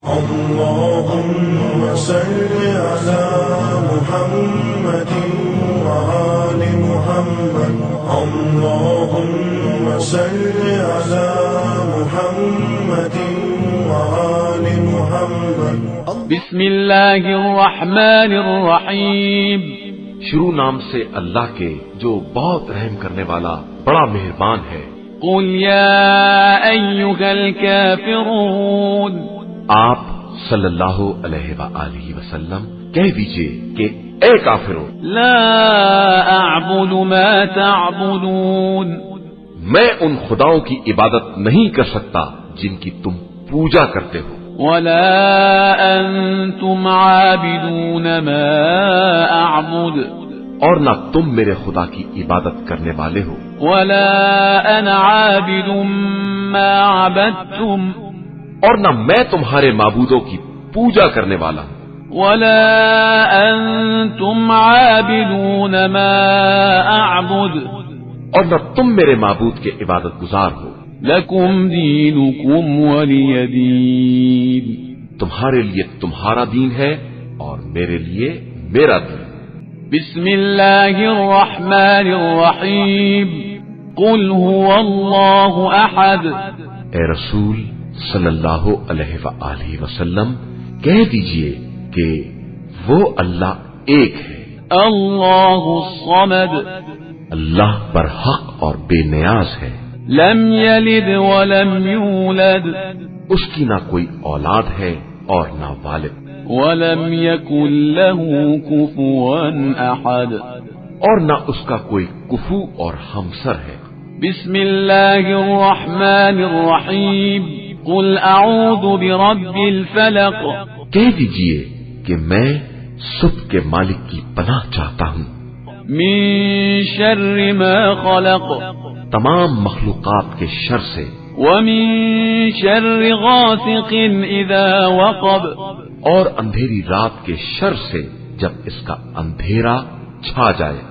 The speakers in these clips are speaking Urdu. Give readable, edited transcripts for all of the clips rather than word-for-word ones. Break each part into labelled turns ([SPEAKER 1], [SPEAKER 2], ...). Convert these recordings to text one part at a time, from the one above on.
[SPEAKER 1] اللهم صل على محمد وآل محمد اللهم صل على محمد وآل محمد
[SPEAKER 2] بسم اللہ الرحمن الرحیم۔
[SPEAKER 3] شروع نام سے اللہ کے جو بہت رحم کرنے والا بڑا مہربان ہے۔
[SPEAKER 2] قل یا ایھا الکافرون،
[SPEAKER 3] آپ صلی اللہ علیہ وآلہ وسلم کہہ دیجئے کہ اے کافروں،
[SPEAKER 2] لا اعبد ما تعبدون،
[SPEAKER 3] میں ان خداؤں کی عبادت نہیں کر سکتا جن کی تم پوجا کرتے ہو،
[SPEAKER 2] ولا انتم عابدون ما اعبد،
[SPEAKER 3] اور نہ تم میرے خدا کی عبادت کرنے والے ہو،
[SPEAKER 2] ولا انا عابد ما عبدتم،
[SPEAKER 3] اور نہ میں تمہارے معبودوں کی پوجا کرنے والا ہوں،
[SPEAKER 2] ولا انتم عابدون ما اعبد،
[SPEAKER 3] اور نہ تم میرے معبود کے عبادت گزار ہو،
[SPEAKER 2] لکم دینکم ولی دین،
[SPEAKER 3] تمہارے لیے تمہارا دین ہے اور میرے لیے میرا دین۔
[SPEAKER 2] بسم اللہ الرحمن الرحیم، قل هو اللہ احد،
[SPEAKER 3] اے رسول صلی اللہ علیہ وآلہ وسلم کہہ دیجئے کہ وہ اللہ ایک ہے،
[SPEAKER 2] اللہ الصمد،
[SPEAKER 3] اللہ برحق اور بے نیاز ہے،
[SPEAKER 2] لم یلد ولم یولد،
[SPEAKER 3] اس کی نہ کوئی اولاد ہے اور نہ والد،
[SPEAKER 2] ولم یکن له کفوا احد،
[SPEAKER 3] اور نہ اس کا کوئی کفو اور ہمسر ہے۔
[SPEAKER 2] بسم اللہ الرحمن الرحیم، قل اعوذ برب الفلق،
[SPEAKER 3] کہہ دیجئے کہ میں صبح کے مالک کی پناہ چاہتا ہوں،
[SPEAKER 2] من شر ما خلق،
[SPEAKER 3] تمام مخلوقات کے شر سے،
[SPEAKER 2] ومن شر غاسق اذا وقب،
[SPEAKER 3] اور اندھیری رات کے شر سے جب اس کا اندھیرا چھا جائے،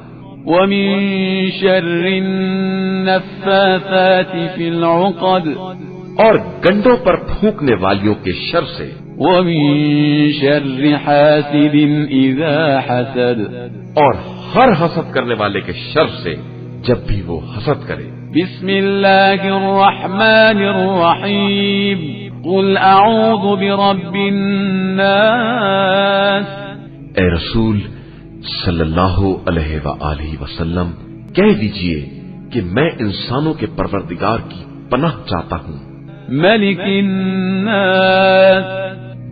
[SPEAKER 2] ومن شر النفاثات في العقد،
[SPEAKER 3] اور گنڈوں پر پھونکنے والیوں کے شر سے،
[SPEAKER 2] ومن شر حاسد اذا حسد،
[SPEAKER 3] اور ہر حسد کرنے والے کے شر سے جب بھی وہ حسد کرے۔
[SPEAKER 2] بسم اللہ الرحمن الرحیم، قل اعوذ برب الناس،
[SPEAKER 3] اے رسول صلی اللہ علیہ وآلہ وسلم کہہ دیجئے کہ میں انسانوں کے پروردگار کی پناہ چاہتا ہوں،
[SPEAKER 2] ملک الناس،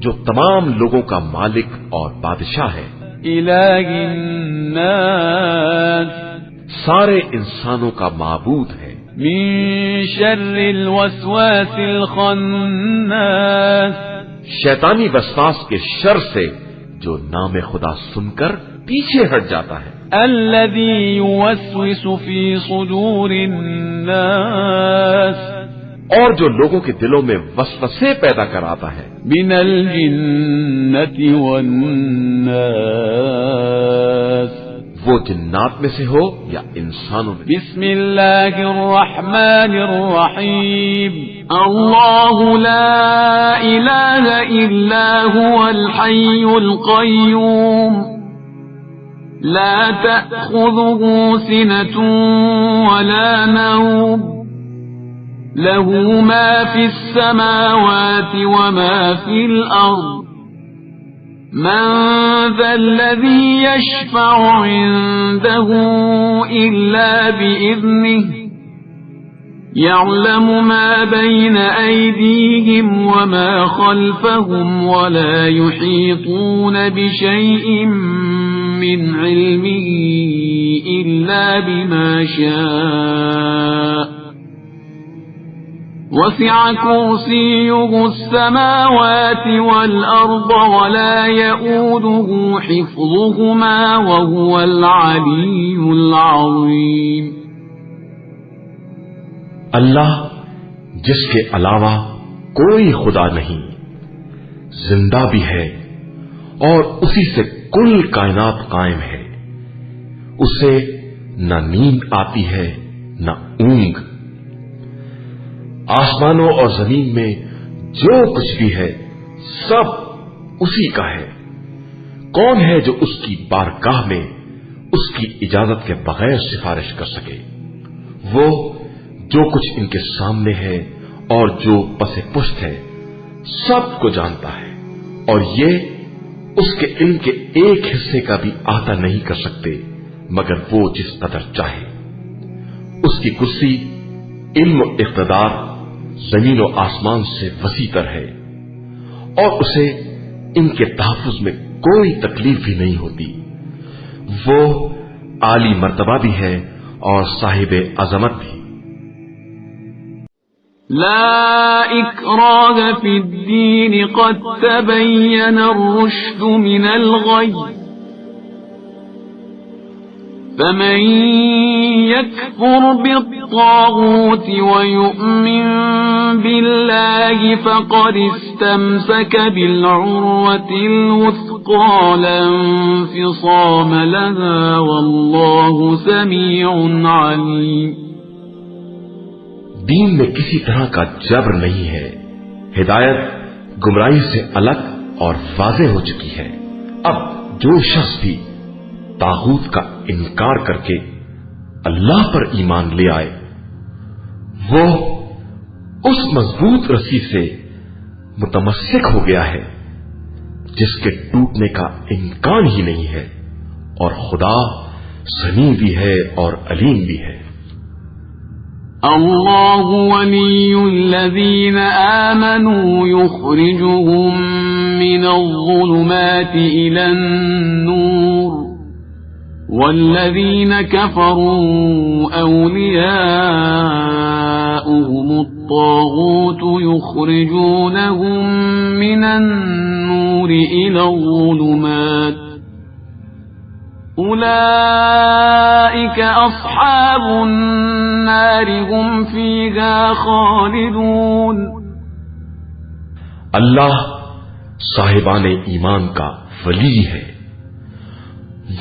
[SPEAKER 3] جو تمام لوگوں کا مالک اور بادشاہ ہے،
[SPEAKER 2] الہ الناس،
[SPEAKER 3] سارے انسانوں کا معبود ہے،
[SPEAKER 2] من شر الوسواس الخناس،
[SPEAKER 3] شیطانی وسواس کے شر سے جو نام خدا سن کر پیچھے ہٹ جاتا ہے،
[SPEAKER 2] الذي يوسوس في صدور الناس،
[SPEAKER 3] اور جو لوگوں کے دلوں میں وسوسے پیدا کراتا ہے،
[SPEAKER 2] من الجنة والناس،
[SPEAKER 3] وہ جنات میں سے ہو یا انسانوں میں۔
[SPEAKER 2] بسم اللہ الرحمن الرحیم، اللہ لا الہ الا هو الحی القیوم، لا تأخذه سنة ولا نوم، له ما في السماوات وما في الأرض، من ذا الذي يشفع عنده إلا بإذنه، يعلم ما بين أيديهم وما خلفهم ولا يحيطون بشيء من علمه إلا بما شاء، وسع كرسيه السماوات والأرض ولا يؤوده حفظهما وهو العلي العظيم۔
[SPEAKER 3] اللہ جس کے علاوہ کوئی خدا نہیں، زندہ بھی ہے اور اسی سے کل کائنات قائم ہے، اسے نہ نیند آتی ہے نہ اونگ، آسمانوں اور زمین میں جو کچھ بھی ہے سب اسی کا ہے۔ کون ہے جو اس کی بارگاہ میں اس کی اجازت کے بغیر سفارش کر سکے؟ وہ جو کچھ ان کے سامنے ہے اور جو پس پشت ہے سب کو جانتا ہے، اور یہ اس کے علم کے ایک حصے کا بھی احاطہ نہیں کر سکتے مگر وہ جس قدر چاہے۔ اس کی کرسی علم و اقتدار زمین و آسمان سے وسیع تر ہے، اور اسے ان کے تحفظ میں کوئی تکلیف بھی نہیں ہوتی۔ وہ عالی مرتبہ بھی ہے اور صاحب عظمت بھی۔
[SPEAKER 2] لا إكراه في الدين قد تبين الرشد من الغي فمن يكفر بالطاغوت ويؤمن بالله فقد استمسك بالعروة الوثقى لا انفصام لها والله سميع عليم۔
[SPEAKER 3] دین میں کسی طرح کا جبر نہیں ہے، ہدایت گمراہی سے الگ اور واضح ہو چکی ہے۔ اب جو شخص بھی طاغوت کا انکار کر کے اللہ پر ایمان لے آئے وہ اس مضبوط رسی سے متمسک ہو گیا ہے جس کے ٹوٹنے کا امکان ہی نہیں ہے، اور خدا سمیع بھی ہے اور علیم بھی ہے۔
[SPEAKER 2] اللہ ولی الذین آمنوا یخرجهم من الظلمات إلى النور والذین كفروا أولیاؤهم الطاغوت یخرجونهم من النور إلى الظلمات أولئك أصحاب النار هم فيها خالدون۔
[SPEAKER 3] اللہ صاحبان ایمان کا ولی ہے،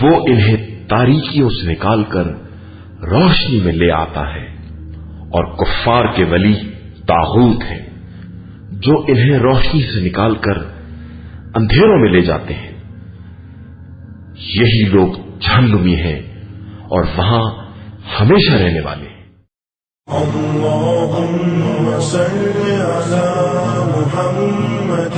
[SPEAKER 3] وہ انہیں تاریکیوں سے نکال کر روشنی میں لے آتا ہے، اور کفار کے ولی طاغوت ہیں جو انہیں روشنی سے نکال کر اندھیروں میں لے جاتے ہیں۔ یہی لوگ جہنمی ہیں اور وہاں ہمیشہ رہنے والے ہیں۔
[SPEAKER 1] اللهم صل على محمد